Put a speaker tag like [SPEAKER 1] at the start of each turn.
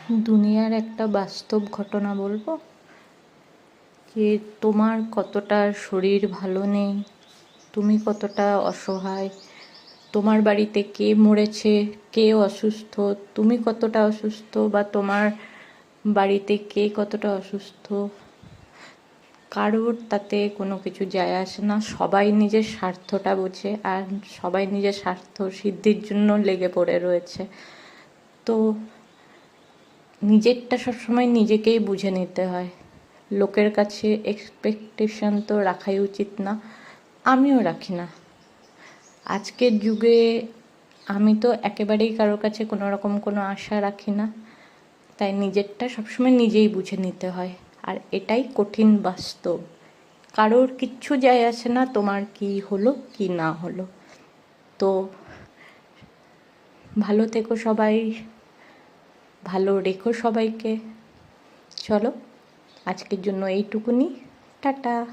[SPEAKER 1] দুনিয়ার একটা বাস্তব ঘটনা বলবো যে তোমার কতটা শরীর ভালো নেই, তুমি কতটা অসহায়, তোমার বাড়িতে কে মরেছে, কে অসুস্থ, তুমি কতটা অসুস্থ, বা তোমার বাড়িতে কে কতটা অসুস্থ, কারোর তাতে কোনো কিছু যায় আসে না। সবাই নিজের স্বার্থটা বোঝে আর সবাই নিজের স্বার্থ সিদ্ধির জন্য লেগে পড়ে রয়েছে। তো নিজেরটা সবসময় নিজেকেই বুঝে নিতে হয়। লোকের কাছে এক্সপেকটেশন তো রাখাই উচিত না, আমিও রাখি না। আজকের যুগে আমি তো একেবারেই কারোর কাছে কোনো রকম কোনো আশা রাখি না, তাই নিজেরটা সবসময় নিজেই বুঝে নিতে হয়। আর এটাই কঠিন বাস্তব। কারোর কিচ্ছু যায় আসে না তোমার কি হলো কি না হলো। তো ভালো থেকো সবাই, ভালো রেখো সবাইকে। চলো আজকের জন্য এইটুকুনি, টাটা।